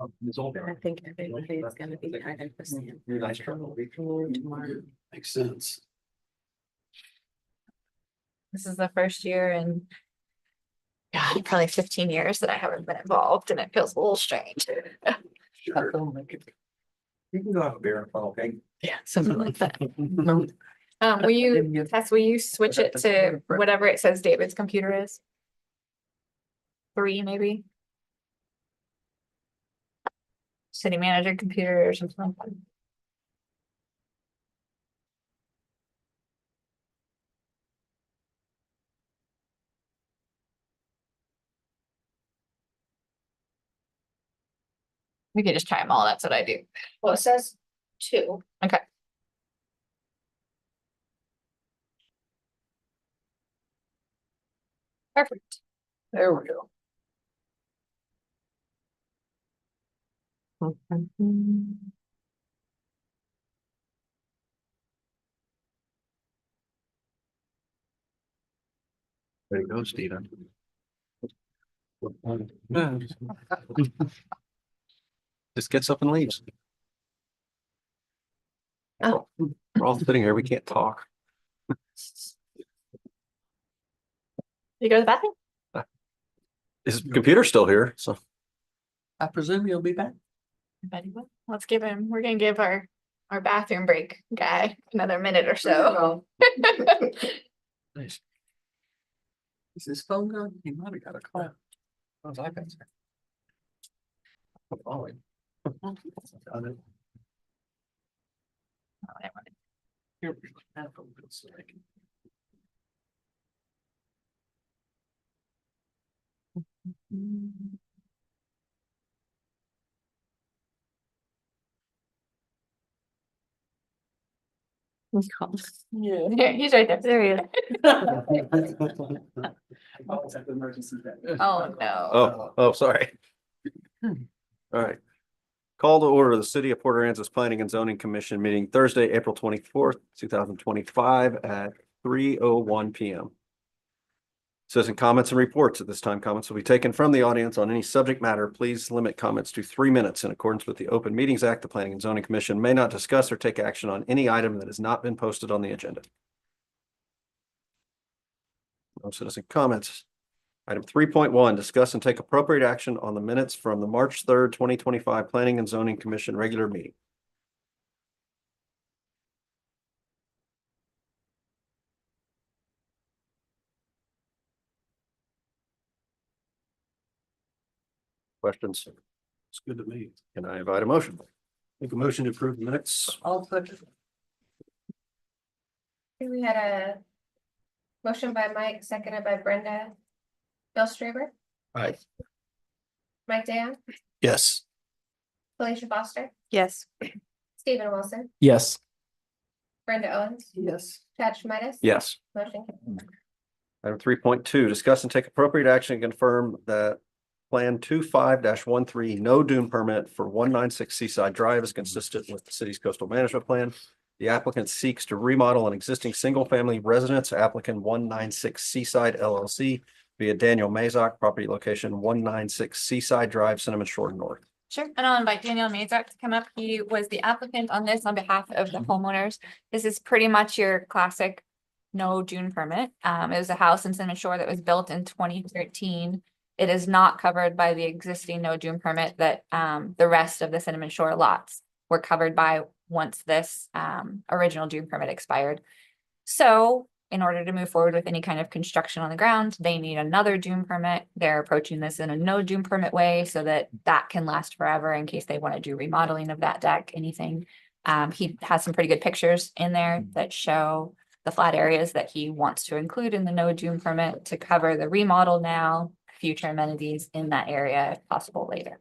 I think it's gonna be kind of the same. Nice trouble. Tomorrow. Makes sense. This is the first year in God, probably 15 years that I haven't been involved, and it feels a little strange. Sure. You can go have a beer and funnel cake. Yeah, something like that. Will you, Tess, will you switch it to whatever it says David's computer is? 3, maybe? City manager computer or something like that. We can just try them all. That's what I do. Well, it says 2. Okay. Perfect. There we go. There you go, Stephen. Just gets up and leaves. Oh. We're all sitting here, we can't talk. You go to the bathroom? His computer's still here, so. I presume you'll be back. Everybody will. Let's give him, we're gonna give our bathroom break guy another minute or so. Nice. Is his phone going? He might have got a call. How's iPad? I'm following. Here we go. Have a little second. Yeah. Here, he's right there. There he is. Oh, no. Oh, sorry. All right. Call to order the City of Port Aransas Planning and Zoning Commission meeting Thursday, April 24th, 2025 at 3:01 p.m. Citizen comments and reports. At this time, comments will be taken from the audience on any subject matter. Please limit comments to 3 minutes in accordance with the Open Meetings Act. The Planning and Zoning Commission may not discuss or take action on any item that has not been posted on the agenda. No citizen comments. Item 3.1, discuss and take appropriate action on the minutes from the March 3rd, 2025 Planning and Zoning Commission regular meeting. Questions? It's good to me. Can I invite a motion? Make a motion to approve the minutes. I'll put it. We had a motion by Mike, seconded by Brenda. Bill Straber, Aye. Mike Dan, Yes. Felicia Foster, Yes. Stephen Wilson, Yes. Brenda Owens, Yes. Chad Schmidt. Yes. Motion carried. Item 3.2, discuss and take appropriate action and confirm that Plan 25-13 no dune permit for 196 Seaside Drive is consistent with the city's coastal management plan. The applicant seeks to remodel an existing single-family residence. Applicant 196 Seaside LLC via Daniel Mazak, property location 196 Seaside Drive, Cinnamon Shore North. Sure, and I'll invite Daniel Mazak to come up. He was the applicant on this on behalf of the homeowners. This is pretty much your classic no dune permit. It was a house in Cinnamon Shore that was built in 2013. It is not covered by the existing no dune permit that the rest of the Cinnamon Shore lots were covered by once this original dune permit expired. So in order to move forward with any kind of construction on the ground, they need another dune permit. They're approaching this in a no dune permit way so that that can last forever in case they want to do remodeling of that deck, anything. He has some pretty good pictures in there that show the flat areas that he wants to include in the no dune permit to cover the remodel now, future amenities in that area if possible later.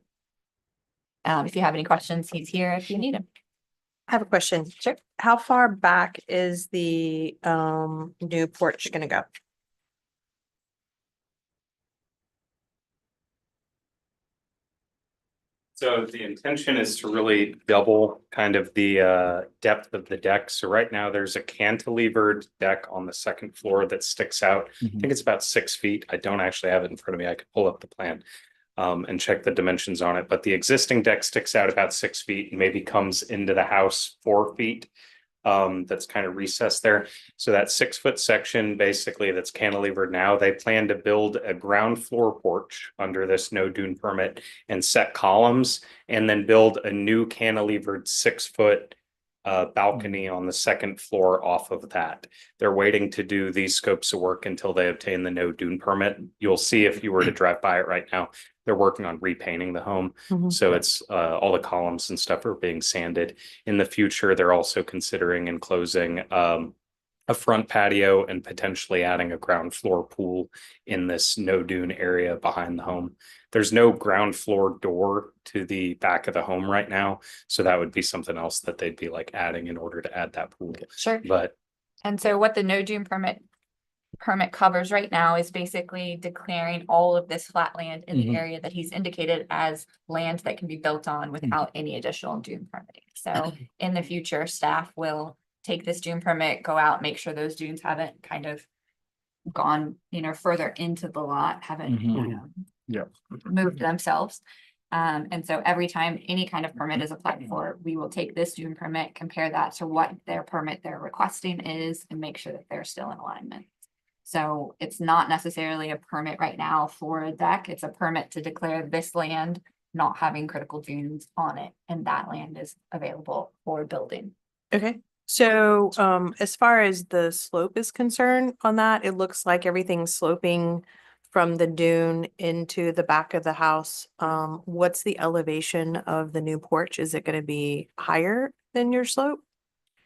If you have any questions, he's here if you need him. I have a question. Sure. How far back is the new porch gonna go? So the intention is to really double kind of the depth of the deck. So right now there's a cantilevered deck on the second floor that sticks out. I think it's about 6 feet. I don't actually have it in front of me. I could pull up the plan. and check the dimensions on it, but the existing deck sticks out about 6 feet and maybe comes into the house 4 feet. That's kind of recessed there. So that 6 foot section, basically that's cantilevered now, they plan to build a ground floor porch under this no dune permit and set columns and then build a new cantilevered 6 foot balcony on the second floor off of that. They're waiting to do these scopes of work until they obtain the no dune permit. You'll see if you were to drive by it right now, they're working on repainting the home. Mhm. So it's all the columns and stuff are being sanded. In the future, they're also considering enclosing a front patio and potentially adding a ground floor pool in this no dune area behind the home. There's no ground floor door to the back of the home right now, so that would be something else that they'd be like adding in order to add that pool. Sure. But And so what the no dune permit covers right now is basically declaring all of this flat land in the area that he's indicated as land that can be built on without any additional dune permitting. So in the future, staff will take this dune permit, go out, make sure those dunes haven't kind of gone, further into the lot, haven't, moved themselves. And so every time any kind of permit is applied for, we will take this dune permit, compare that to what their permit they're requesting is, and make sure that they're still in alignment. So it's not necessarily a permit right now for a deck, it's a permit to declare this land not having critical dunes on it, and that land is available for building. Okay, so as far as the slope is concerned on that, it looks like everything's sloping from the dune into the back of the house. What's the elevation of the new porch? Is it gonna be higher than your slope?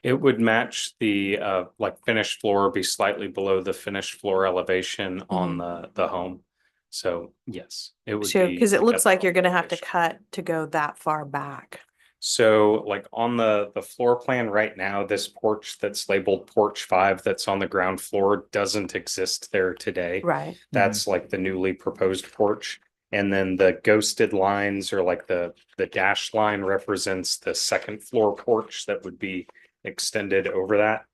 it would match the like finished floor, be slightly below the finished floor elevation on the home. So yes, it would So, be. because it looks at like that you're gonna have to elevation. cut to go that far back. So like on the floor plan right now, this porch that's labeled porch 5 that's on the ground floor doesn't exist there today. Right. That's like the newly proposed porch. And then the ghosted lines or like the dashed line represents the second floor porch that would be extended over that.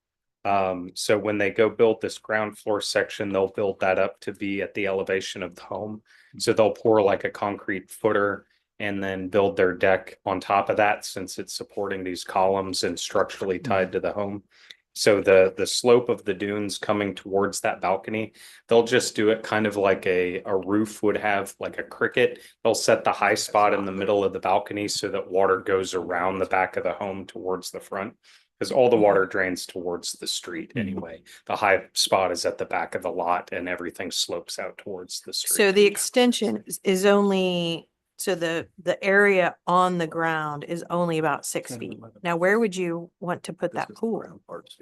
So when they go build this ground floor section, they'll build that up to be at the elevation of the home. So they'll pour like a concrete footer and then build their deck on top of that, since it's supporting these columns and structurally tied to the home. So the slope of the dunes coming towards that balcony, they'll just do it kind of like a roof would have, like a cricket. They'll set the high spot in the middle of the balcony so that water goes around the back of the home towards the front. Because all the water drains towards the street anyway. The high spot is at the back of the lot and everything slopes out towards the street. So the extension is only, so the area on the ground is only about 6 feet. Now, where would you want to put that pool,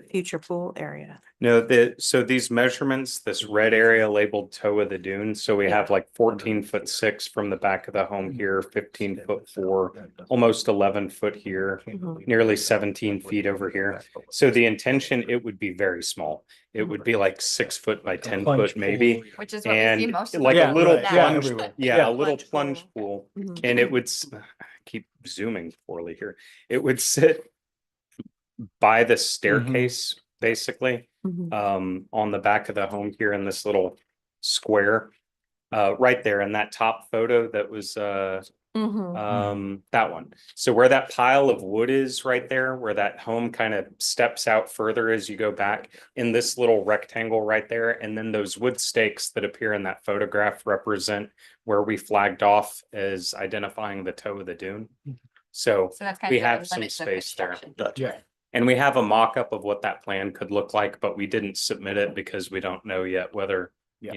future pool area? No, so these measurements, this red area labeled toe of the dune, so we have like 14'6" from the back of the home here, 15'4", almost 11 foot here, nearly 17 feet over here. So the intention, it would be very small. It would be like 6 foot by 10 foot maybe. Which is what we see And most of like them a little do now. plunge, everywhere. a little Plunge plunge pool. Mhm. And it would, keep zooming poorly here. It would sit by the staircase, basically, Mhm. on the back of the home here in this little square. Right there in that top photo that was, Mhm. that one. So where that pile of wood is right there, where that home kind of steps out further as you go back in this little rectangle right there. And then those wood stakes that appear in that photograph represent where we flagged off as identifying the toe of the dune. So So that's kind we of. the have some limits of space there. construction. Yeah. And we have a mock-up of what that plan could look like, but we didn't submit it because we don't know yet whether, Yeah.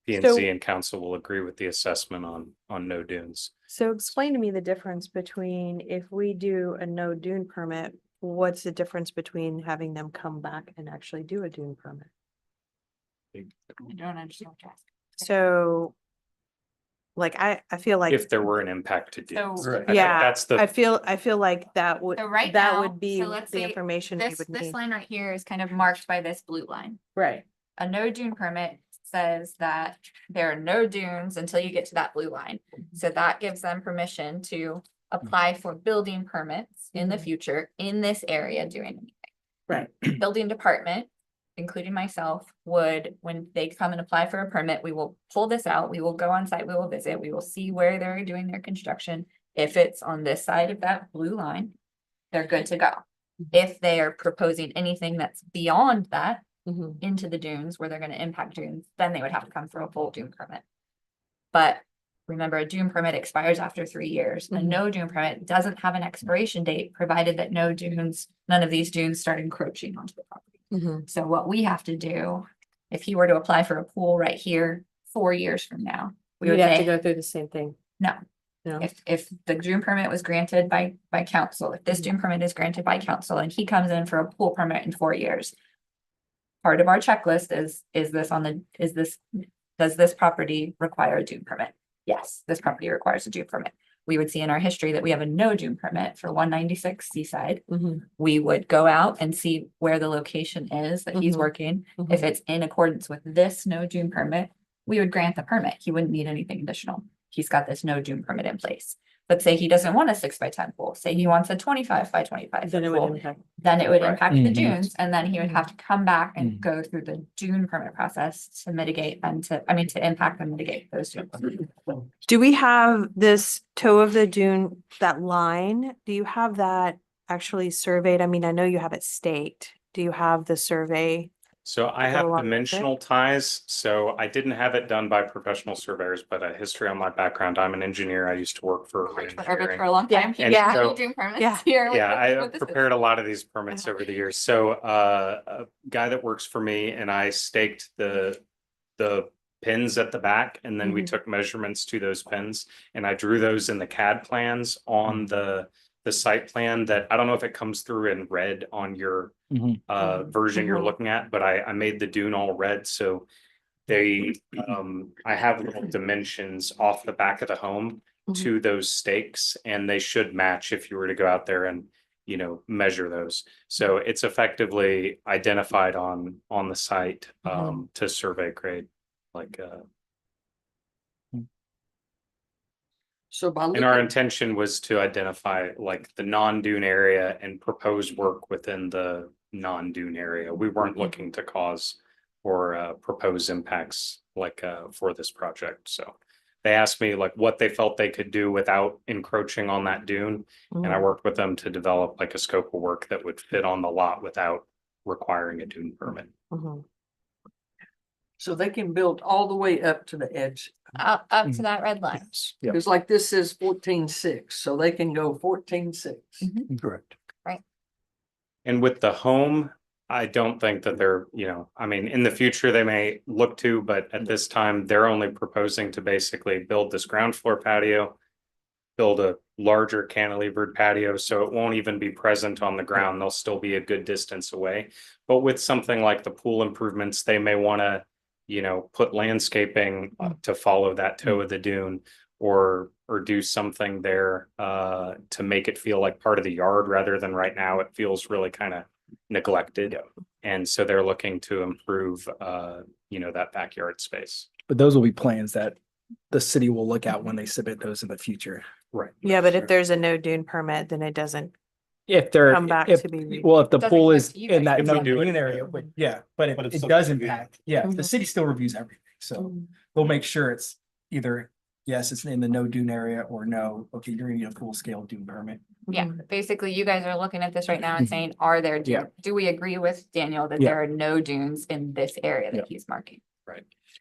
P and So- Z and council will agree with the assessment on no dunes. So explain to me the difference between if we do a no dune permit, what's the difference between having them come back and actually do a dune permit? I don't understand what you're asking. So like, I feel like, If there were an impact to dunes. So- Right. I think Yeah, That's I the, feel like that would, So right that now, would be so let's the say information we This, would this need. line right here is kind of marked by this blue line. Right. A no dune permit says that there are no dunes until you get to that blue line. So that gives them permission to apply for building permits in the Mhm. future in this area doing anything. Right. Building department including myself, would, when they come and apply for a permit, we will pull this out, we will go on site, we will visit, we will see where they're doing their construction. If it's on this side of that blue line, they're good to go. If they are proposing anything that's beyond that Mhm. into the dunes where they're gonna impact dunes, then they would have to come for a full dune permit. But remember, a dune permit expires after 3 years. A Mhm. no dune permit doesn't have an expiration date, provided that none of these dunes start encroaching onto the property. Mhm. So what we have to do, if he were to apply for a pool right here 4 years from now, we We'd would have to say, go through the same thing. no. No. If the dune permit was granted by council, if this Mhm. dune permit is granted by council and he comes in for a pool permit in 4 years. Part of our checklist does this property require a dune permit? Yes, this property requires a dune permit. We would see in our history that we have a no dune permit for 196 Seaside. Mhm. We would go out and see where the location is that he's Mhm. working. Mhm. If it's in accordance with this no dune permit, we would grant the permit. He wouldn't need anything additional. He's got this no dune permit in place. But say he doesn't want a 6x10 pool, say he wants a 25x25 Then it would pool, impact. then it would Right. impact the Mhm. dunes, and then he would have to come back and Mhm. go through the dune permit process to mitigate and to impact and mitigate those dunes. Do we have this toe of the dune, that line? Do you have that actually surveyed? I mean, I know you have it staked. Do you have the survey? So I Go have along with it. dimensional ties, so I didn't have it done by professional surveyors, but a history on my background. I'm an engineer. I used to work for Worked for Urban engineering. for a long time. And Yeah. so- Dune permits Yeah. here with Yeah, I this- have with this- prepared a lot of these permits over the years. So a guy that works for me and I staked the pins at the back, and then we Mhm. took measurements to those pins, and I drew those in the CAD plans on the site plan that I don't know if it comes through in red on your Mhm. version you're Mhm. looking at, but I made the dune all red, so they I have little dimensions off the back of the home to those stakes, and they should match if you were to go out there and measure those. So it's effectively identified on the site to survey grade, like So by and our intention was to identify like the non-dune area and propose work within the non-dune area. We weren't looking to cause or propose impacts like for this project. So they asked me like what they felt they could do without encroaching on that dune. And I worked with them to develop like a scope of work that would fit on the lot without requiring a dune permit. Mhm. So they can build all the way up to the edge. Up to that red line. Yeah. Cause like this is 14.6, so they can go 14.6. Correct. And with the home, I don't think that they're, I mean, in the future, they may look to, but at this time, they're only proposing to basically build this ground floor patio, build a larger cantilevered patio, so it won't even be present on the ground. They'll still be a good distance away. But with something like the pool improvements, they may want to, put landscaping to follow that toe of the dune, or do something there to make it feel like part of the yard rather than right now it feels really kind of neglected. And so they're looking to improve that backyard space. But those will be plans that the city will look at when they submit those in the future. Right. Yeah, but if there's a no dune permit, then it doesn't If they're, come back if, to be. well, if the Doesn't pool go is to you in guys. that If we no do it. dune area, but yeah, but But it it's does something- impact, yeah, the Mhm. city still reviews everything, so Mhm. they'll make sure it's either, yes, it's in the no dune area, or no, okay, you're gonna need a full scale dune permit. Yeah, basically you guys are looking at this right now and saying, are there Yeah. dunes? Do we agree with Daniel that Yeah. there are no dunes in this area Yeah. that he's marking?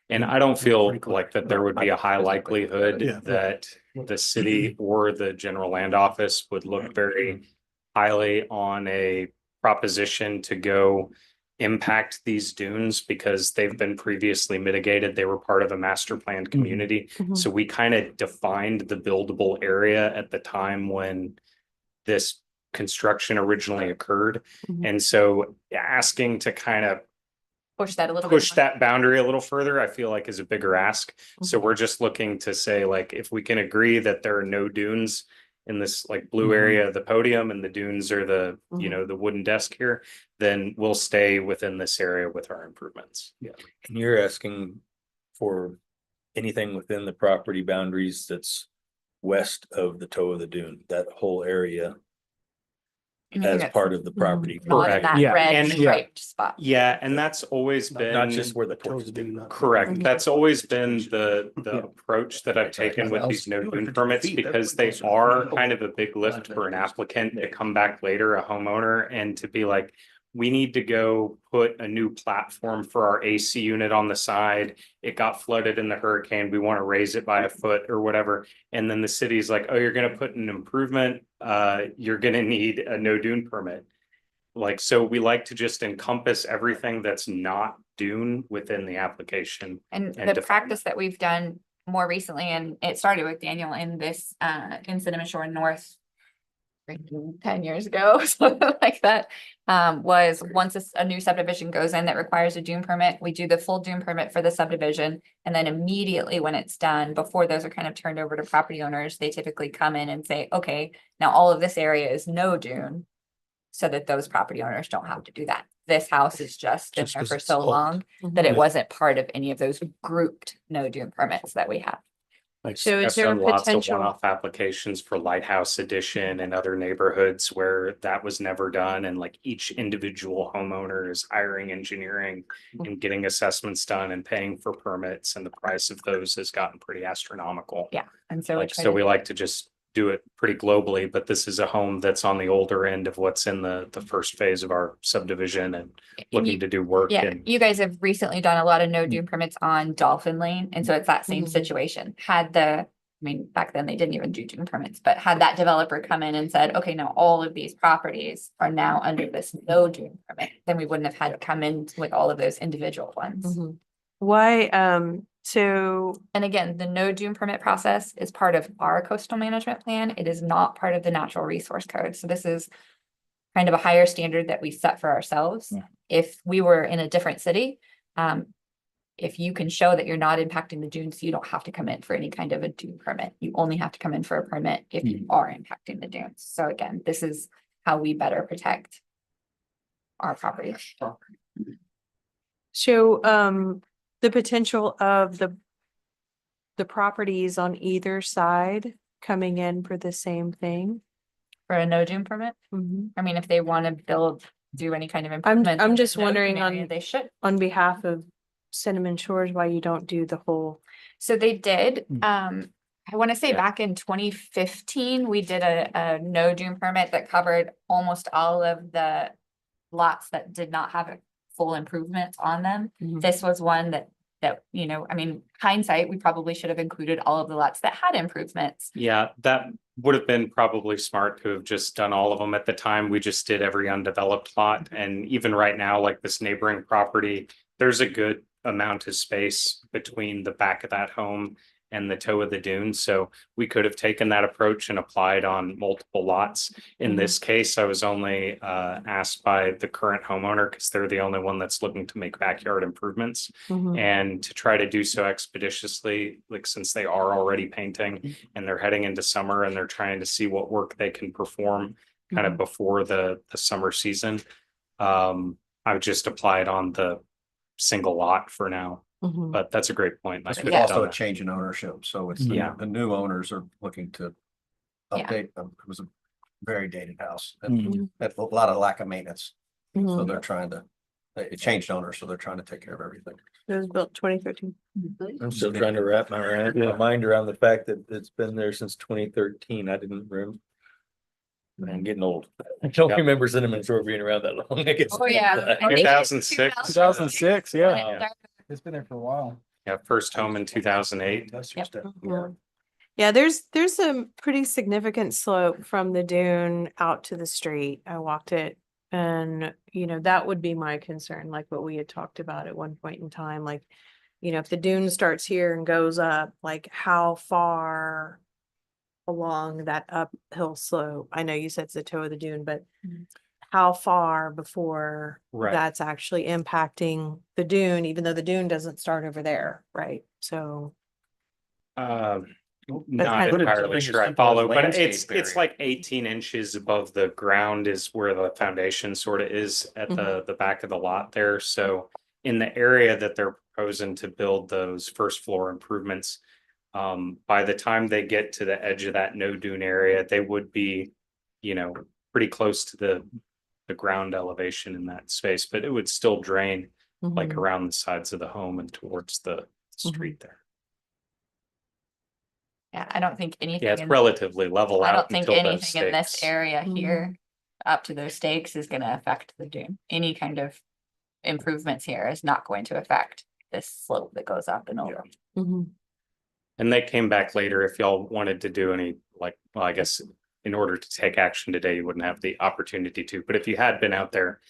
And I don't feel Pretty clear. like that there would be a high likelihood Yeah. that the city or the general land office would look very highly on a proposition to go impact these dunes because they've been previously mitigated. They were part of a master planned community. Mhm. So we kind of defined the buildable area at the time when this construction originally occurred. Mhm. And so asking to kind of Push that a little bit. push that boundary a little further, I feel like is a bigger ask. So Mhm. we're just looking to say, like, if we can agree that there are no dunes in this like blue Mhm. area of the podium and the dunes are the, Mhm. the wooden desk here, then we'll stay within this area with our improvements. Yeah. And you're asking for anything within the property boundaries that's west of the toe of the dune, that whole area. anything as that's part of the property. not in Correct. that Yeah. red And- striped spot. Yeah, and that's always been. Not just where the porch is big. Correct. Mhm. That's always been the approach that I've taken with these no dune permits because they are kind of a big lift for an applicant to come back later, a homeowner, and to be like, we need to go put a new platform for our AC unit on the side. It got flooded in the hurricane. We want to raise it by a foot or whatever. And then the city's like, oh, you're gonna put an improvement, you're gonna need a no dune permit. Like, so we like to just encompass everything that's not dune within the application. And and the define practice that we've done more recently, and it started with Daniel in this, in Cinnamon Shore North. 10 years ago, something like that, was once a new subdivision goes in that requires a dune permit, we do the full dune permit for the subdivision. And then immediately when it's done, before those are kind of turned over to property owners, they typically come in and say, okay, now all of this area is no dune. So that those property owners don't have to do that. This house is just been Just there 'cause for it's so old. long that it wasn't part of any of those grouped no dune permits that we have. So I've is there a done lots of potential? one-off applications for Lighthouse Edition and other neighborhoods where that was never done. And like each individual homeowner is hiring engineering and getting assessments done and paying for permits. And the price of those has gotten pretty astronomical. Yeah, and so. Like, so we like to just do it pretty globally, but this is a home that's on the older end of what's in the first phase of our subdivision and looking to do work Yeah, and. you guys have recently done a lot of no dune permits on Dolphin Lane, and so it's that same Mhm. situation. I mean, back then they didn't even do dune permits, but had that developer come in and said, okay, now all of these properties are now under this no dune permit, then we wouldn't have had to come in with all of those individual ones. Mhm. Why, so, And again, the no dune permit process is part of our coastal management plan. It is not part of the natural resource code. So this is kind of a higher standard that we set for ourselves. Yeah. If we were in a different city, if you can show that you're not impacting the dunes, you don't have to come in for any kind of a dune permit. You only have to come in for a permit if you are impacting the dunes. So again, this is how we better protect our property. so, the potential of the properties on either side coming in for the same thing? For a no dune permit, Mhm. I mean, if they want to do any kind of I'm improvement. in the just no dune wondering area, on- They should. On behalf of Cinnamon Shores, why you don't do the whole, So they did, Mm. I want to say Yeah. back in 2015, we did a no dune permit that covered almost all of the lots that did not have a full improvements on them. Mhm. This was one that, I mean, hindsight, we probably should have included all of the lots that had improvements. Yeah, that would have been probably smart to have just done all of them at the time. We just did every undeveloped lot. And even right now, like this neighboring property, there's a good amount of space between the back of that home and the toe of the dune. So we could have taken that approach and applied on multiple lots. In Mhm. this case, I was only asked by the current homeowner because they're the only one that's looking to make backyard improvements. Mhm. And to try to do so expeditiously, like since they are already painting and they're heading into summer and they're trying to see what work they can perform kind of before the summer season. I would just apply it on the single lot for now, Mhm. but that's a great point. I This could was have also done a that. change in ownership, so it's, Yeah. the new owners are looking to Yeah. update them. It was a very dated house Mm. and had a lot of lack of maintenance. So Mhm. they're trying to, it changed owners, so they're trying to take care of everything. It was built 2013. I'm still trying to wrap my mind around the fact that it's been there since 2013. I didn't remember. I'm getting old. I don't Yep. remember Cinnamon Shore being around that long. I guess. Oh, yeah. I think 2006. 2006, when it yeah. started. It's been there for a while. Yeah, first home in 2008. That's Yep. just it. Mhm. Yeah, there's a pretty significant slope from the dune out to the street. I walked it. And, that would be my concern, like what we had talked about at one point in time, like, if the dune starts here and goes up, like how far along that uphill slope? I know you said it's the toe of the dune, but Mhm. how far before Right. that's actually impacting the dune, even though the dune doesn't start over there, right? So, Not kind of- entirely As sure I simple as follow, but landscape it's area. like 18 inches above the ground is where the foundation sort of is at the back of the lot there. So in the area that they're proposing to build those first floor improvements, by the time they get to the edge of that no dune area, they would be, pretty close to the ground elevation in that space, but it would still drain like Mhm. around the sides of the home and towards the street there. Yeah, I don't think anything. Yeah, it's in- relatively level I out don't think until those anything in this stakes. area Mhm. here, up to those stakes is gonna affect the dune. Any kind of improvements here is not going to affect this slope that goes up and over. Mhm. And they came back later if y'all wanted to do any, like, well, I guess in order to take action today, you wouldn't have the opportunity to, but if you had been out there,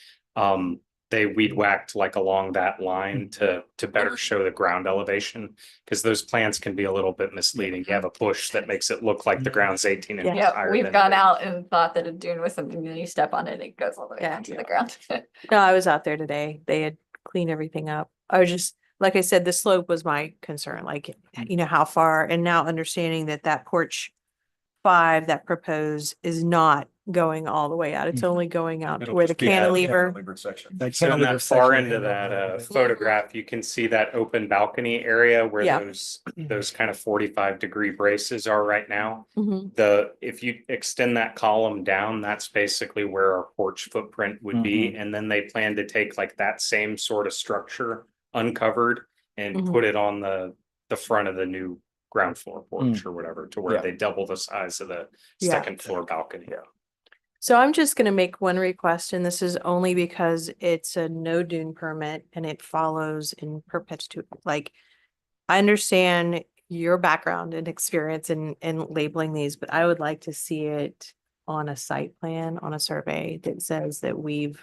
they weed whacked like along that line to better show the ground elevation. Cause those plans can be a little bit misleading. You have a bush that makes it look like the ground's 18 inches Yeah, higher we've than gone it is. out and thought that a dune was something that you step on it, it goes all the way Yeah. down to the ground. No, I was out there today. They had cleaned everything up. I was just, like I said, the slope was my concern, like, you know, how far, and now understanding that that porch 5 that proposed is not going all the way out. It's only going out to It'll where the just be that cantilever. Section. That So in cantilever that far section end of and that all photograph, you can see that open balcony area where Yeah. those kind of 45-degree braces are right now. Mhm. If you extend that column down, that's basically where our porch footprint would be. And then they plan to take like that same sort of structure uncovered and Mhm. put it on the front of the new ground floor porch or whatever, to where Yeah. they double the size of the Yeah. second floor balcony. So I'm just gonna make one request, and this is only because it's a no dune permit and it follows in perpetuity. Like, I understand your background and experience in labeling these, but I would like to see it on a site plan, on a survey that says that we've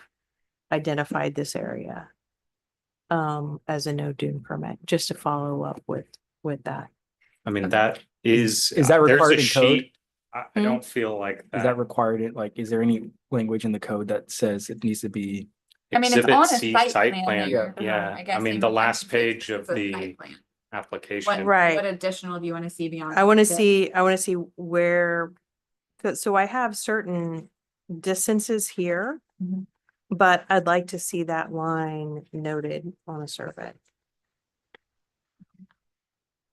identified this area as a no dune permit, just to follow up with that. I mean, that is. Is that there's a required in code? sheet. I Hmm? don't feel like Is that required? Like, is there any language in the code that says it needs to be? I mean, it's Exhibit on a C site plan. Yeah. Yeah, I I guess mean, they the would have last to say page it's of a the site plan. application. Right. What additional do you want to see beyond? I want to that? see, where, so I have certain distances here, Mhm. but I'd like to see that line noted on a survey.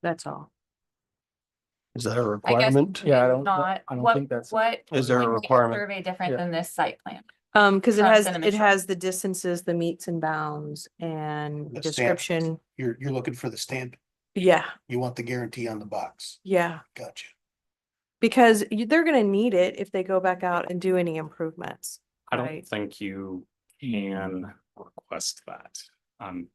That's all. Is that a I guess requirement? Yeah, I it's don't- not, I don't what, think that's- what? Is there a would make requirement? Survey different Yeah. than this site plan. Cause it From has, Cinnamon it Shore. has the distances, the meets and bounds and The stamp. description. You're looking for the stamp. Yeah, You want the guarantee on the box. yeah, Gotcha. because they're gonna need it if they go back out and do any improvements. I don't right? think you can request that. I'm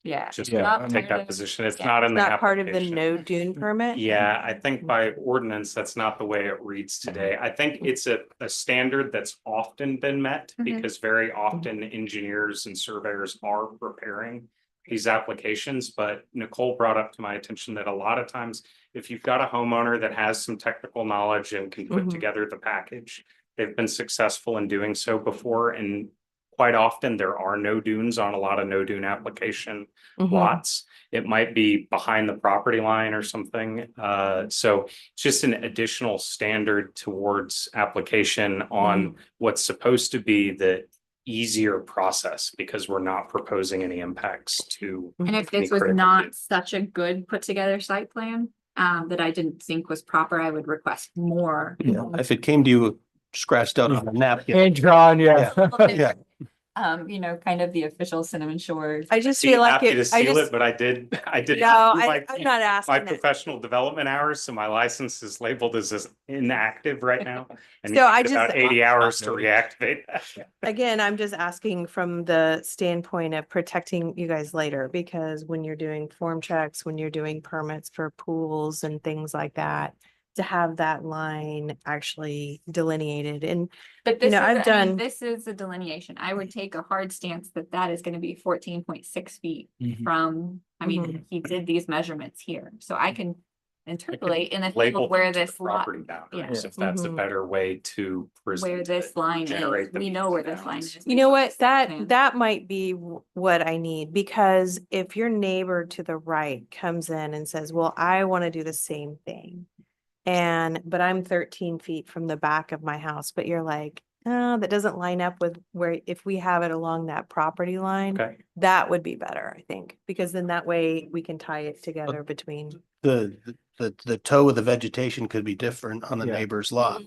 Yeah. just Yeah, gonna I take mean- that position. It's Yeah. not in the Not part of the application. no dune permit? Yeah, I think by ordinance, that's not the way it reads today. I think it's a standard that's often been met Mhm. because very often engineers and surveyors are preparing these applications, but Nicole brought up to my attention that a lot of times, if you've got a homeowner that has some technical knowledge and can put Mhm. together the package, they've been successful in doing so before, and quite often there are no dunes on a lot of no dune application Mhm. lots. It might be behind the property line or something. So it's just an additional standard towards application on what's supposed to be the easier process, because we're not proposing any impacts to. And if any this was critical not dune. such a good put together site plan, that I didn't think was proper, I would request more. Yeah, if it came to you scratched out on a napkin. Hand drawn, yeah. Yeah. You know, kind of the official Cinnamon Shores. I just Be feel like happy to it, I seal it, just, but I did. no, do I'm not my asking that. professional development hours, so my license is labeled as inactive right now. And So it I takes about just- 80 hours to reactivate that. Again, I'm just asking from the standpoint of protecting you guys later, because when you're doing form checks, when you're doing permits for pools and things like that, to have that line actually delineated and But this know, is, I've I mean, done- this is a delineation. I would take a hard stance that that is gonna be 14.6 feet Mhm. from, I mean, Mhm. he did these measurements here, so I can interpolate in the Label field where them to this the lot, property boundaries, yeah. if that's a Mhm. better way to present where this it, line generate is, the we know where meets this line and is. bounds. you know what, Yeah. that might be what I need, because if your neighbor to the right comes in and says, well, I want to do the same thing. But I'm 13 feet from the back of my house, but you're like, oh, that doesn't line up with where, if we have it along that property line, Okay, that would be better, I think, because then that way we can tie it together between. The toe of the vegetation could be different on the Yeah. neighbor's lot.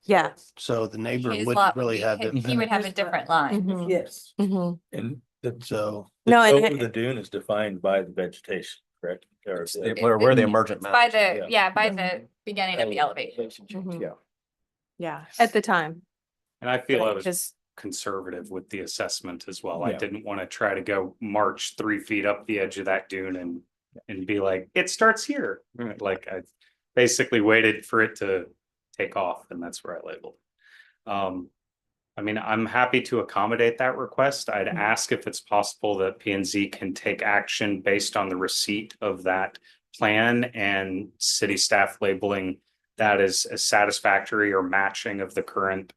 Yeah. So the neighbor His wouldn't lot would really be- have He would it. have a different line. Mhm, Yes. mhm. And the, So the No, and scope it- of the dune is defined by the vegetation, correct? Or It's the- where the emergent By mountains. the, Yeah. yeah, by the beginning of the elevation. Mhm. Yeah. Yeah, at the time. And I feel I was Because, conservative with the assessment as well. I Yeah. didn't want to try to go march 3 feet up the edge of that dune and be like, it starts here. Like I basically waited for it to take off, and that's where I labeled. I mean, I'm happy to accommodate that request. I'd ask if it's possible that P and Z can take action based on the receipt of that plan and city staff labeling that as satisfactory or matching of the current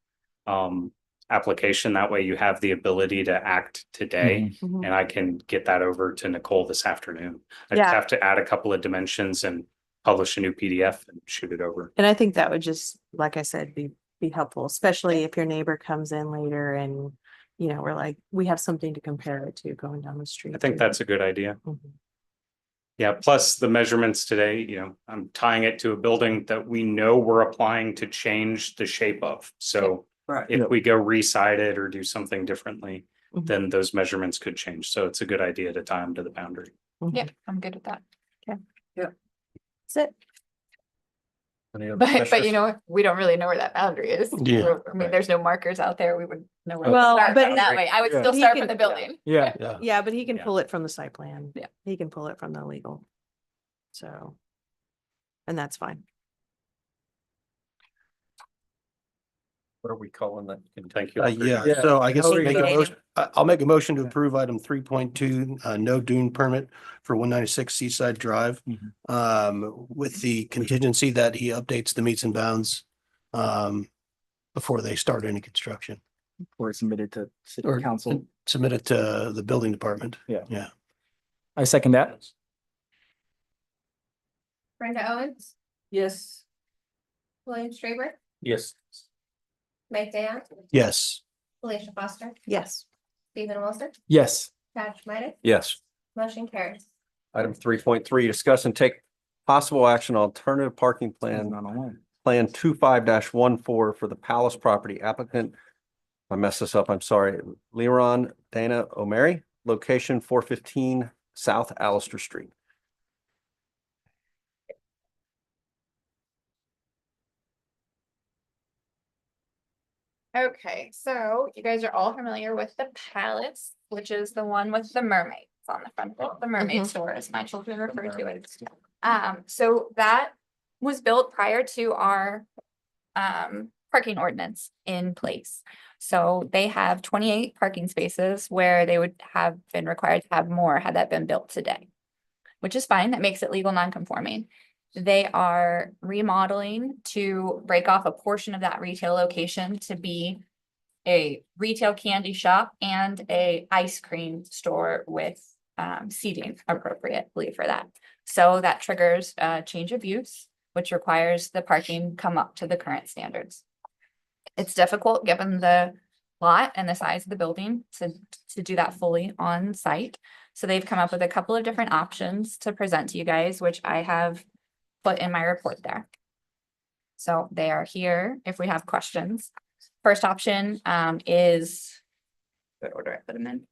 application. That way you have the ability to act today, Mhm. and I can get that over to Nicole this afternoon. I just Yeah. have to add a couple of dimensions and publish a new PDF and shoot it over. and I think that would just, like I said, be helpful, especially if your neighbor comes in later and, you know, we're like, we have something to compare it to going down the street. I think too. that's a good idea. Mhm. Yeah, plus the measurements today, you know, I'm tying it to a building that we know we're applying to change the shape of. So Right. if we go reside it or do something differently, Mhm. then those measurements could change. So it's a good idea to tie them to the boundary. Mhm. Yeah, I'm good with that. That's it. Any other But you commissioners? know, we don't really know where that boundary is. Yeah. I mean, there's no markers out there. We would know where to Well, start but from that way. I would Yeah. still He start can- from the building. Yeah. yeah, Yeah, but he can Yeah. pull it from the site plan. Yeah. He can pull it from the legal. So. And that's fine. What are we calling that? Thank you. yeah. Yeah. So I guess How are make you a gonna- motion, I'll make a motion to approve item 3.2, no dune permit for 196 Seaside Drive. With the contingency that he updates the meets and bounds before they start any construction. Or submitted to city Or council. submit it to the building department. Yeah. Yeah. I second that. Brenda Owens, Yes. William Straber, Yes. Mike Dayan, Yes. Felicia Foster, Yes. Stephen Wilson, Yes. Chad Schmidt, Yes. motion carries. Item 3.3, discuss and take possible action on alternative parking plan, Not online. Plan 25-14 for the Palace property applicant. If I messed this up, I'm sorry. Leron Dana O'Mary, location 415 South Allister Street. Okay, so you guys are all familiar with the Palace, which is the one with the mermaids on the front, of it, the mermaid Mhm. store, as my children refer to it. So that was built prior to our parking ordinance in place. So they have 28 parking spaces where they would have been required to have more had that been built today, which is fine. That makes it legal non-conforming. They are remodeling to break off a portion of that retail location to be a retail candy shop and a ice cream store with seating appropriately for that. So that triggers a change of use, which requires the parking come up to the current standards. It's difficult, given the lot and the size of the building, to do that fully on site. So they've come up with a couple of different options to present to you guys, which I have put in my report there. So they are here if we have questions. First option is, what order I put them in?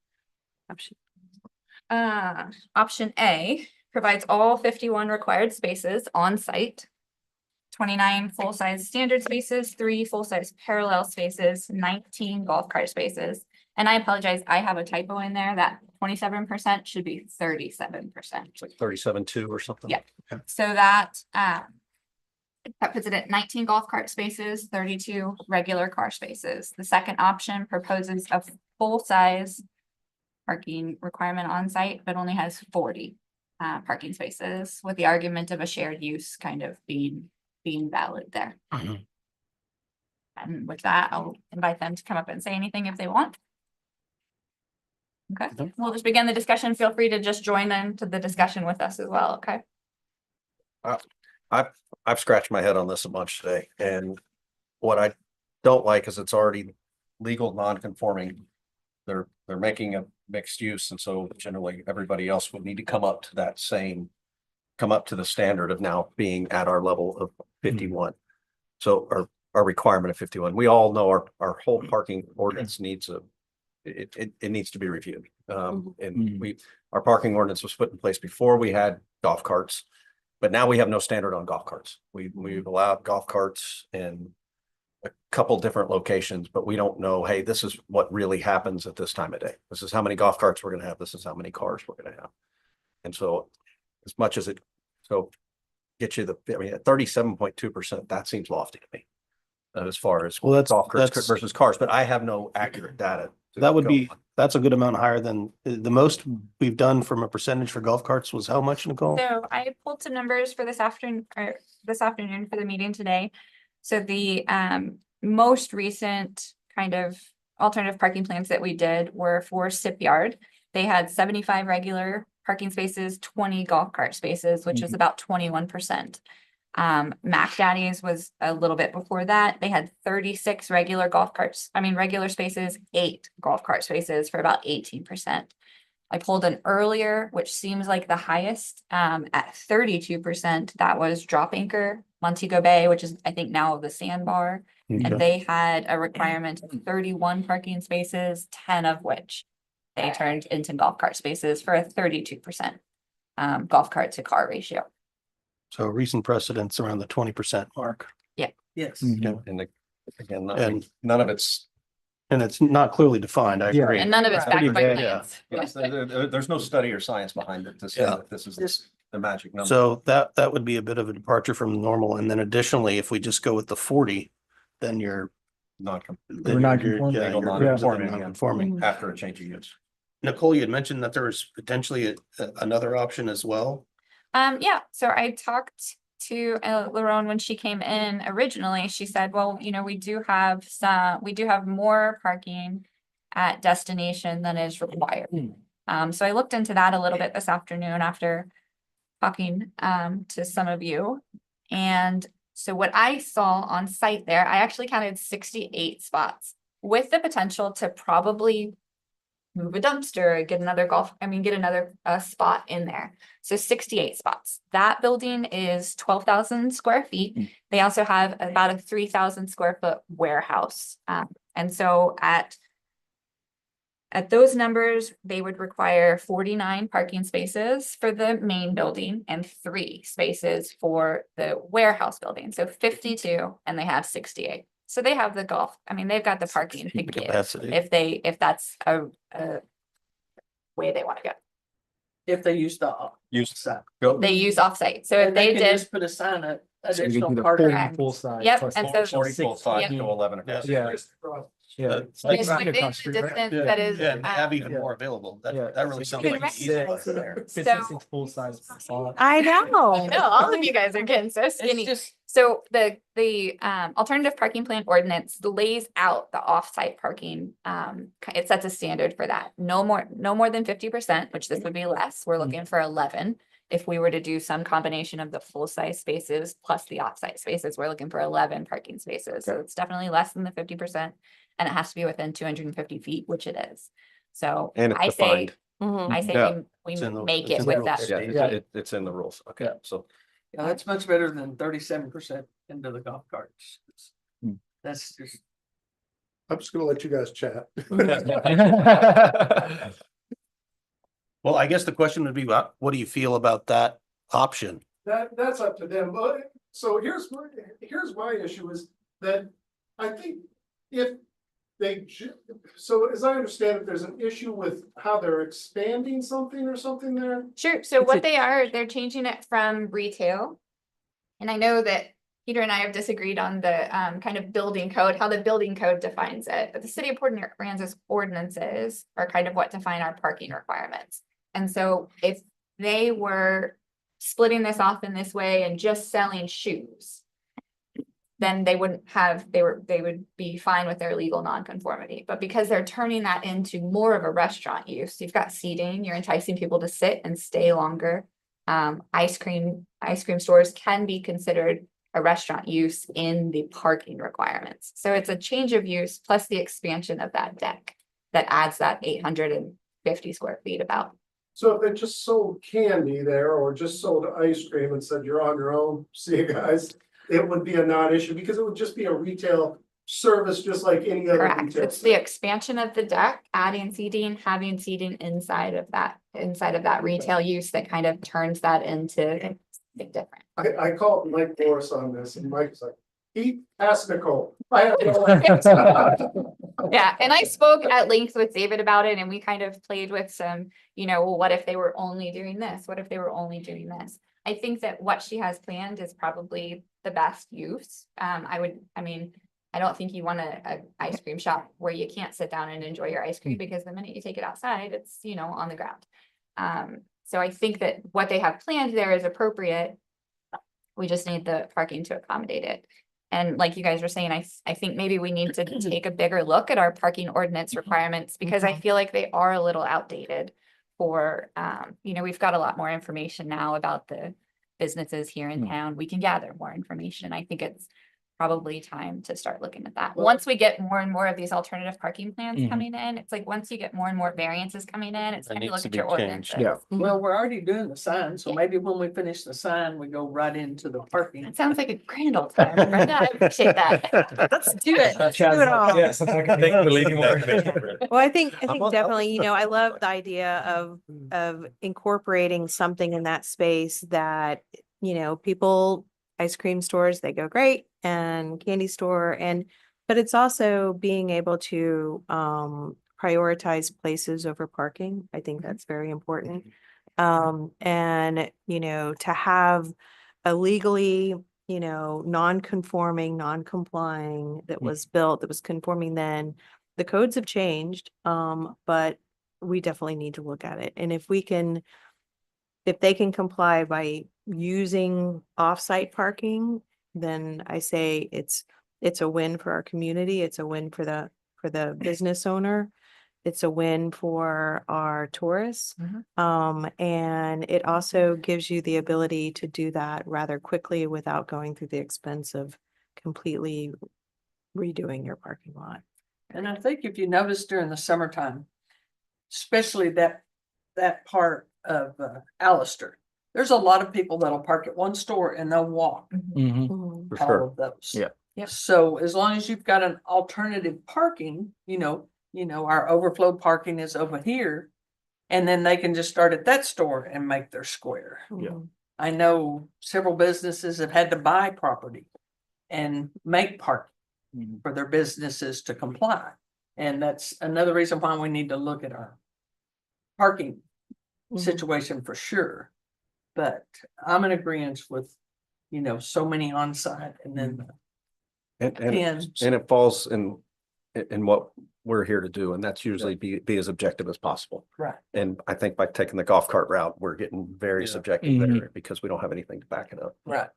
Option A provides all 51 required spaces on site. 29 full-size standard spaces, 3 full-size parallel spaces, 19 golf cart spaces. And I apologize, I have a typo in there. That 27% should be 37%. It's like 37.2 or something. Yeah. Okay. So that puts it at 19 golf cart spaces, 32 regular car spaces. The second option proposes a full-size parking requirement on site, but only has 40 parking spaces, with the argument of a shared use kind of being valid there. Mhm. And with that, I'll invite them to come up and say anything if they want. Okay, Okay. we'll just begin the discussion. Feel free to just join into the discussion with us as well, okay? I've scratched my head on this a bunch today, and what I don't like is it's already legal non-conforming. They're making a mixed use, and so generally everybody else would need to come up to the standard of now being at our level of 51. So, or our requirement of 51. We all know our whole parking ordinance needs it needs to be reviewed. And our parking ordinance was put in place before we had golf carts. But now we have no standard on golf carts. We've allowed golf carts in a couple different locations, but we don't know, hey, this is what really happens at this time of day. This is how many golf carts we're gonna have. This is how many cars we're gonna have. And so as much as get you I mean, at 37.2%, that seems lofty to me. As far as Well, golf carts that's- versus cars, but I have no accurate data. to That would go be, on. that's a good amount higher than, the most we've done from a percentage for golf carts was how much, Nicole? So I pulled some numbers for this afternoon for the meeting today. So the most recent kind of alternative parking plans that we did were for Sip Yard. They had 75 regular parking spaces, 20 golf cart spaces, which is about 21%. Mac Daddy's was a little bit before that. They had 36 regular spaces, 8 golf cart spaces for about 18%. I pulled an earlier, which seems like the highest, at 32%. That was Drop Anchor, Montego Bay, which is, I think, now the Sandbar. And they had a requirement of 31 parking spaces, 10 of which they turned into golf cart spaces for a 32% golf cart to car ratio. So recent precedents around the 20% mark. Yes. And again, And- none of it's. And it's not clearly defined, I Yeah. agree. And none of it's Pretty backed by vague, plans. Yes, there's no study or science behind it to say Yeah. that this is the magic number. So that would be a bit of a departure from normal. And then additionally, if we just go with the 40, then you're. Not then non-conforming. yeah, Legal you're non-conforming, yeah. non-conforming. after a change of use. Nicole, you had mentioned that there was potentially another option as well. Yeah, so I talked to Larone when she came in originally. She said, well, we do have more parking at destination than is required. So I looked into that a little bit this afternoon after talking to some of you. And so what I saw on site there, I actually counted 68 spots with the potential to probably move a dumpster, get another spot in there. So 68 spots. That building is 12,000 square feet. They also have about a 3,000 square foot warehouse. And so at those numbers, they would require 49 parking spaces for the main building and 3 spaces for the warehouse building. So 52, and they have 68. So they have they've got the parking to give Capacity. if that's a way they want to go. If they use the. Use site. They use offsite. So if And they can did, just put a sign up, So you additional can do the parking. full size. Yep, plus and the so- 40 full size Yeah. to 11 across. Yeah. Yeah. It's like it's right within across the the street, right? distance that is. Yeah, and have even Yeah. more available. That Yeah. really sounds You like can an easy recognize one there. So- Full size. I know. No, all of you guys are getting so skinny. It's just, So the alternative parking plan ordinance lays out the offsite parking. It sets a standard for that. No more than 50%, which this would be less. We're looking for 11. If we were to do some combination of the full size spaces plus the offsite spaces, we're looking for 11 parking spaces. So it's definitely less than the 50%, and it has to be within 250 feet, which it is. So And it's I say, defined. Mhm. I say Yeah. we It's in the- make it's it in the with that. rules. Yeah, Yeah. it's in the rules. Okay, Yeah. so yeah, that's much better than 37% into the golf carts. That's just. I'm just gonna let you guys chat. Well, I guess the question would be, what do you feel about that option? That's up to them, but so here's my issue is that I think if so as I understand it, there's an issue with how they're expanding something or something there. Sure, so what they're changing it from retail. And I know that Peter and I have disagreed on the kind of building code, how the building code defines it, but the city of Port Aransas ordinances are kind of what define our parking requirements. And so if they were splitting this off in this way and just selling shoes, then they would be fine with their legal nonconformity. But because they're turning that into more of a restaurant use, you've got seating, you're enticing people to sit and stay longer. Ice cream stores can be considered a restaurant use in the parking requirements. So it's a change of use plus the expansion of that deck that adds that 850 square feet about. So if they just sold candy there or just sold ice cream and said you're on your own, see you guys, it would be a non-issue because it would just be a retail service, just like any other Correct. retail. It's the expansion of the deck, adding seating, having seating inside of that retail use that kind of turns that into something different. I called Mike Morris on this and Mike's like, ask Nicole. I have no idea. Yeah, and I spoke at length with David about it and we kind of played with some, well, what if they were only doing this? What if they were only doing this? I think that what she has planned is probably the best use. I don't think you want a ice cream shop where you can't sit down and enjoy your ice cream because the minute you take it outside, it's, on the ground. So I think that what they have planned there is appropriate. We just need the parking to accommodate it. And like you guys were saying, I think maybe we need to take a bigger look at our parking ordinance requirements because I feel like they are a little outdated for, we've got a lot more information now about the businesses here in town. We can gather more information. I think it's probably time to start looking at that. Well- Once we get more and more of these alternative parking plans coming in, it's like, once you get more and more variances coming in, it's That time to needs look to at be your changed. ordinances. Well, we're already doing the sign, so Yeah. maybe when we finish the sign, we go right into the parking. It sounds like a grand old time. Brenda, I appreciate that. Let's do it. Let's do it all. Yes, I can think of the leading motivation. Well, I think I'm all- definitely, I love the idea of incorporating something in that space that, people, ice cream stores, they go great, and candy store, but it's also being able to prioritize places over parking. I think that's very important. And, to have a legally, non-conforming, non-complying that was built, that was conforming then. The codes have changed, but we definitely need to look at it. And if they can comply by using off-site parking, then I say it's a win for our community. It's a win for the business owner. It's a win for our tourists. And it also gives you the ability to do that rather quickly without going through the expense of completely redoing your parking lot. And I think if you notice during the summertime, especially that part of Allister, there's a lot of people that'll park at one store and they'll walk For all sure. of those. Yeah. Yep. So as long as you've got an alternative parking, our overflow parking is over here. And then they can just start at that store and make their square. Yeah. I know several businesses have had to buy property and make parking for their businesses to comply. And that's another reason why we need to look at our parking situation for sure. But I'm in agreement with, so many on site and then And pins. it falls in what we're here to do, and that's usually be as objective as possible. Right. And I think by taking the golf cart route, we're getting very Yeah. subjective there because we don't have anything to back it up. Right.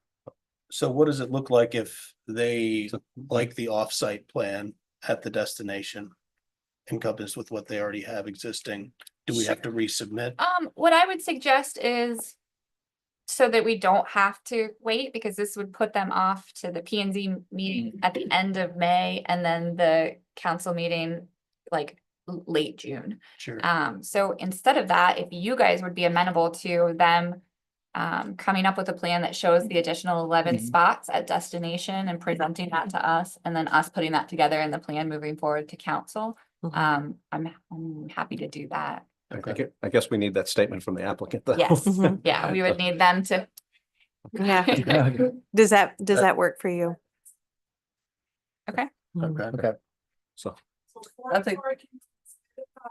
So what does it look like if they like the off-site plan at the destination encompassed with what they already have existing? Do we have to resubmit? What I would suggest is so that we don't have to wait, because this would put them off to the P and Z meeting at the end of May and then the council meeting like late June. Sure. So instead of that, if you guys would be amenable to them coming up with a plan that shows the additional 11 spots at destination and presenting that to us, and then us putting that together in the plan moving forward to council. I'm happy to do that. I guess we need that statement from the applicant though. Yes, yeah, we would need them to. Yeah. Does that work for you? Okay. Okay. So I think-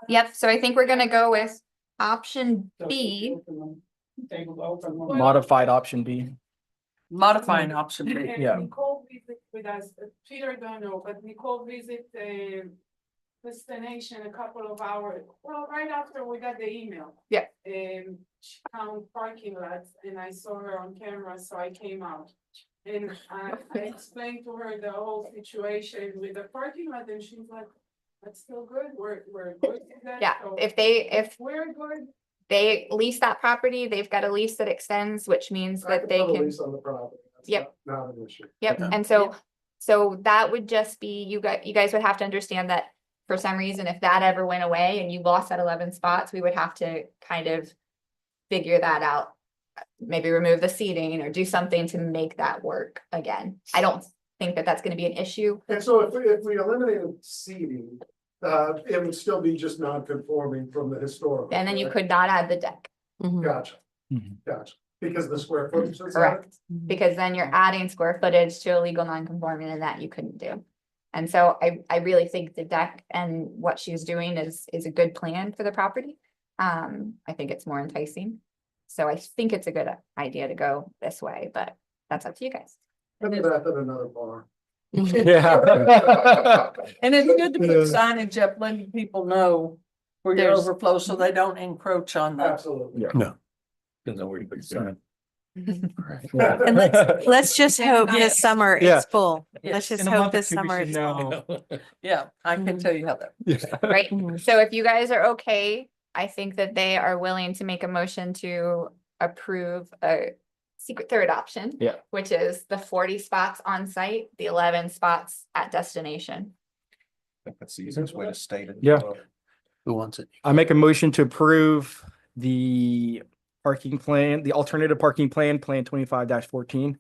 Yep, so I think we're gonna go with option B. Modified option B. Modifying option B. Yeah. Nicole visit with us, Peter don't know, but Nicole visit the destination a couple of hours, well, right after we got the email. Yeah. She found parking lots and I saw her on camera, so I came out. And I explained to her the whole situation with the parking lot and she's like, that's still good, we're good with that. Yeah, So if we're good. they lease that property, they've got a lease that extends, which means I that they put a can. lease on the property. That's Yep. Not an issue. Yep, and so that would just be, you guys would have to understand that for some reason, if that ever went away and you lost that 11 spots, we would have to kind of figure that out maybe remove the seating or do something to make that work again. I don't think that that's gonna be an issue. And so if we eliminated seating, it would still be just non-conforming from the historical. And then you correct? could not add the deck, Mhm. Gotcha, Mhm. gotcha, because the square footage is. that? correct? Because then you're adding square footage to a legal non-conforming and that you couldn't do. And so I really think the deck and what she's doing is a good plan for the property. I think it's more enticing. So I think it's a good idea to go this way, but that's up to you guys. Better that than another bar. Yeah. And it's good to put signage up, letting people know where your There's- overflow, so they don't encroach on the. Absolutely. No. Depends on where you put your sign. And let's just hope this summer Yeah. it's full. Yes. Let's just In a hope month or this two, we summer should it's full. know. Yeah, I can tell you how that. Right? Mhm. So if you guys are okay, I think that they are willing to make a motion to approve a secret third option. Yeah. Which is the 40 spots on site, the 11 spots at destination. I think that's the easiest way to state it. Yeah. Who wants it? I make a motion to approve the parking plan, the alternative parking plan, Plan 25-14.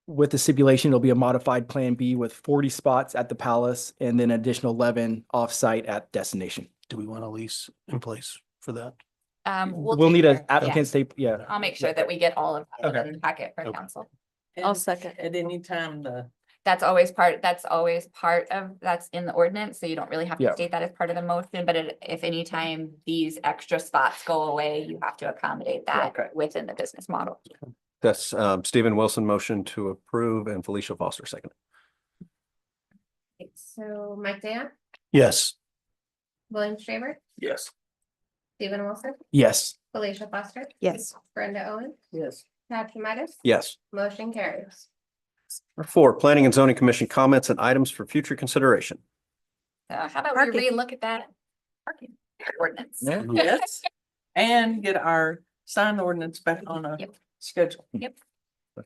With the stipulation, it'll be a modified Plan B with 40 spots at the Palace and then additional 11 off-site at destination. Do we want a lease in place for that? We'll We'll take need care- an yeah. applicant state, yeah. I'll make sure that we get all of that Okay. in the packet for Okay. council. I'll And second. At any time, That's always part of, that's in the ordinance, so you don't really have to Yeah. state that as part of the motion, but if any time these extra spots go away, you have to accommodate Okay. that within the business model. That's Stephen Wilson motion to approve and Felicia Foster second. So Mike Dan, Yes. William Straber, Yes. Stephen Wilson, Yes. Felicia Foster, Yes. Brenda Owen, yes. Pat Tomatis. Yes. Motion carries. Number 4, Planning and Zoning Commission comments and items for future consideration. How about Parking. we relook at that parking ordinance? Yeah. Yes. And get our sign ordinance back on a Yep. schedule. Yep.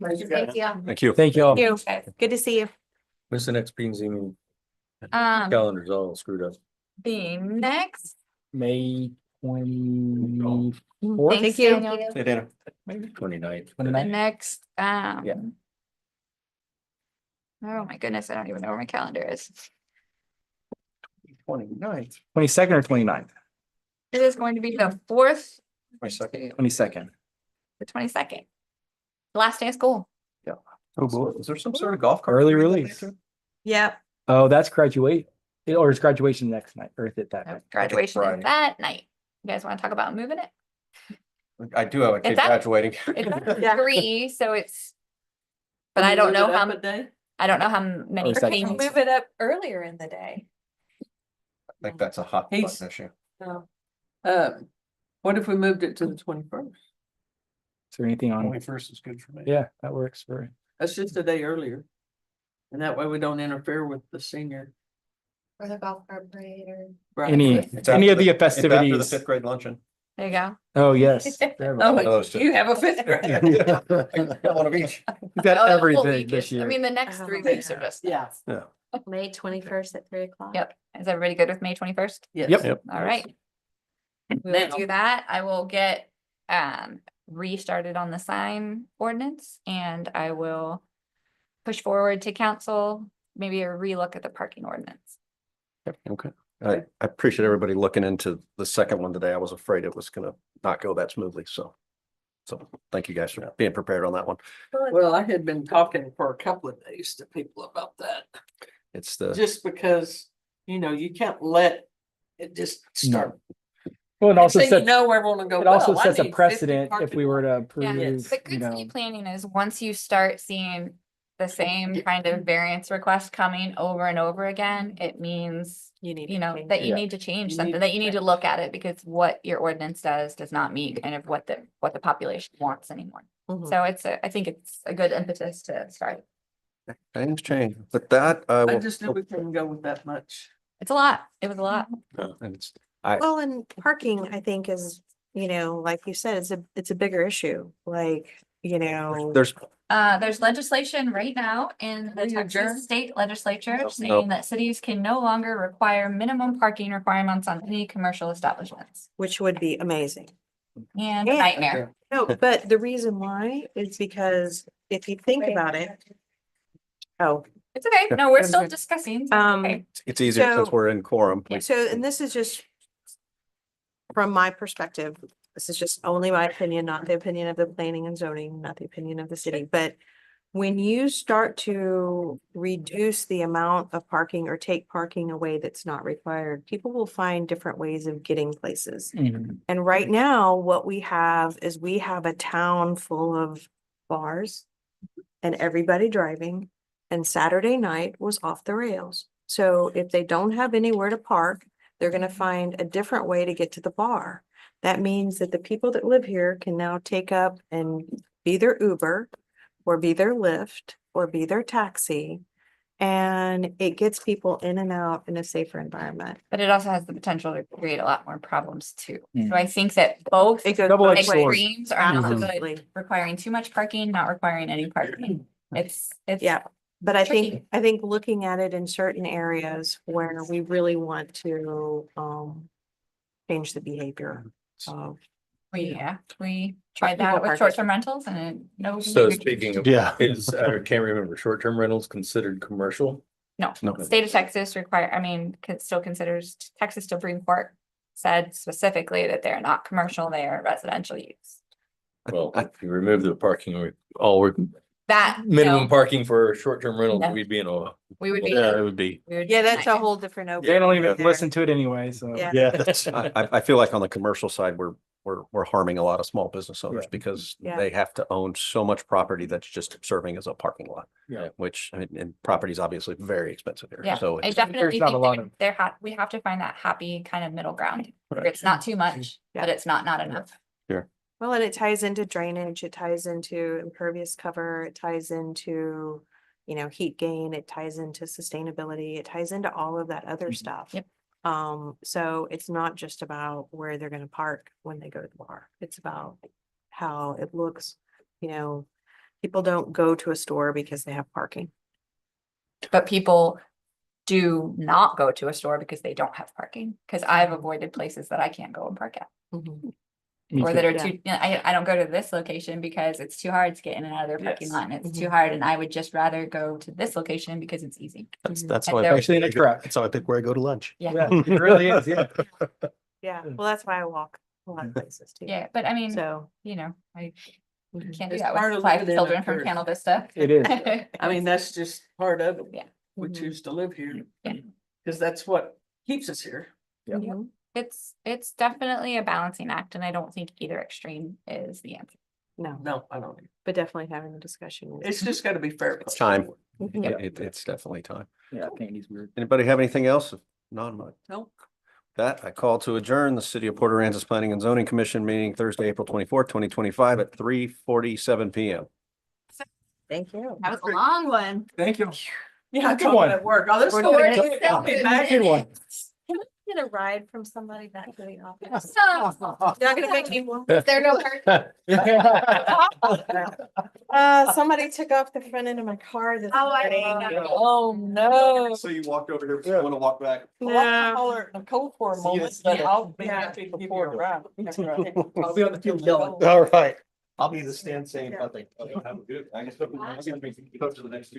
Thank you, Thank guys. you. Thank you. Thank you all. You. Thanks, guys. Good to see you. When's the next P and Z meeting? Um, Calendar's all screwed up. the next, May 24th. thanks, Thank you. Daniel. Hey, Dana. 29th. The next, Yeah. oh my goodness, I don't even know where my calendar is. 29th. 22nd or 29th? It is going to be the 4th, 22nd. 22nd. the 22nd. Last day of school. Oh, boy. Is there some sort of golf cart? Early parade that release. day too? Yep. Oh, that's graduate, or is graduation next night, or is it that night? Graduation Friday. is that night. You guys want to talk about moving it? I do have a kid It's at- graduating. It's at Yeah. 3, so it's. But I don't know how, Day? I don't know how many. Or is that- teams- Move it up earlier in the day. I think that's a hot He's- button issue. What if we moved it to the 21st? Is there anything on? 21st is good for me. Yeah, that works for. That's just a day earlier. And that way we don't interfere with the senior. Or the golf cart parade or. Any It's of after the It's after the festivities. 5th grade luncheon. There you go. Oh, yes. Oh, those two. you have a fifth grade. Got one of each. We've got Oh, the whole everything week this is- I year. mean, the next Oh, 3 weeks are just. Yeah. May 21st at 3:00. Yep. Is everybody good with May 21st? Yes. Yep. All right. We will Now- do that. I will get restarted on the sign ordinance and I will push forward to council, maybe a relook at the parking ordinance. Okay. I appreciate everybody looking into the second one today. I was afraid it was gonna not go that smoothly, so. So thank you guys for being prepared on that one. Well, I had been talking for a couple of days to people about that, It's the, just because, you can't let it just start. Well, it also Next thing sets, you know, everyone will go, it also well, I sets a need 50 precedent if parking we were to Yeah, approve, the you good know. city planning is once you start seeing the same kind of variance request coming over and over again, it means, You need. you to know, change that it. you Yeah. need to change You something, need that to you need to change. look at it because what your ordinance does not meet kind of what the population wants anymore. Mhm. So I think it's a good impetus to start. things change. With that, I I will. just knew we couldn't go with that much. It's a lot. It was a lot. And it's, Well, and parking, I think is, like you said, it's a bigger issue, like, there's, There's legislation right now in the We adjourn? Texas state legislature Nope. saying that cities can no longer require minimum parking requirements on any commercial establishments. which would be amazing. and a nightmare. No, but the reason why is because if you think about it. Oh, It's okay. No, we're still discussing. so it's Um, okay. It's easier since So- we're in quorum. Yeah. so, and this is just from my perspective, this is just only my opinion, not the opinion of the planning and zoning, not the opinion of the city, but when you start to reduce the amount of parking or take parking away that's not required, people will find different ways of getting places. And right now, what we have is we have a town full of bars and everybody driving, and Saturday night was off the rails. So if they don't have anywhere to park, they're gonna find a different way to get to the bar. That means that the people that live here can now take up and be their Uber or be their Lyft or be their taxi. And it gets people in and out in a safer environment. But it also has the potential to create a lot more problems too. So I think that both It goes Double-edged both ways. extremes are not good, Absolutely. requiring too much parking, not requiring any parking. It's. Yeah, but I tricky. think looking at it in certain areas where we really want to change the behavior of. We tried People that with parking. short-term rentals and it, no. So behavior. speaking of, Yeah. is, I can't remember, short-term rentals considered commercial? No, No. state of Texas still considers Texas Supreme Court said specifically that they're not commercial, they are residential use. Well, if you remove the parking, all That. minimum no, parking for short-term rentals, No. we'd be in a. We would be. Yeah, it would be. we would Yeah, be that's a nightmare. whole different. They don't even there. listen to it anyway, so. Yeah. Yeah, that's, I feel like on the commercial side, we're harming a lot of small business owners Yeah. because Yeah. they have to own so much property that's just serving as a parking lot. Yeah. Which, I mean, and property is obviously very expensive here. Yeah, So I it's, definitely not a think lot there, of- we have to find that happy kind of middle ground. Where Right. it's not too much, but it's not enough. Well, and it ties into drainage, it ties into impervious cover, it ties into, heat gain, it ties into sustainability, it ties into all of that other stuff. Yep. So it's not just about where they're gonna park when they go to the bar. It's about how it looks, people don't go to a store because they have parking. But people do not go to a store because they don't have parking. Cause I've avoided places that I can't go and park at. Me Or too. that are Yeah. too, I don't go to this location because it's too hard to get in and out of their parking Yes. lot and it's Mhm. too hard. And I would just rather go to this location because it's easy. that's And how I there- Especially in a truck. that's how I pick where I go to lunch. Yeah, Yeah, it really is, yeah. Yeah, well, that's why I walk a lot of places too. yeah, but I mean, So. I mhm. can't do It's that part with of five living in children a from tourist Canal Vista. It is. I mean, that's just part of it. Yeah. We Mhm. choose to live here. Yeah. Cause that's what keeps us here. Mhm. It's definitely a balancing act and I don't think either extreme is the answer. No, No, I don't. but definitely having a discussion. It's just gotta be fair. It's time. Mhm. Yeah. It's definitely time. Yeah, Candy's weird. Anybody have anything else? Non-mud. Nope. That I call to adjourn the City of Port Aransas Planning and Zoning Commission meeting Thursday, April 24th, 2025 at 3:47 PM. Thank you. That was a long one. Thank you. Yeah, I Good come one. at work. Oh, this is We're gonna doing get- it. I'll be back. Good one. Get a ride from somebody back to the office. So, Not gonna make any more. is there no Somebody took off the front end of my car this Oh, I morning. know. Oh, no. So you walked over here, want to walk back? No. Cold for a See you moment, soon. but I'll be Yeah. happy to pour it around. I'll be on the field yelling. All right. I'll be the stand saying nothing. I guess. Go to the next two.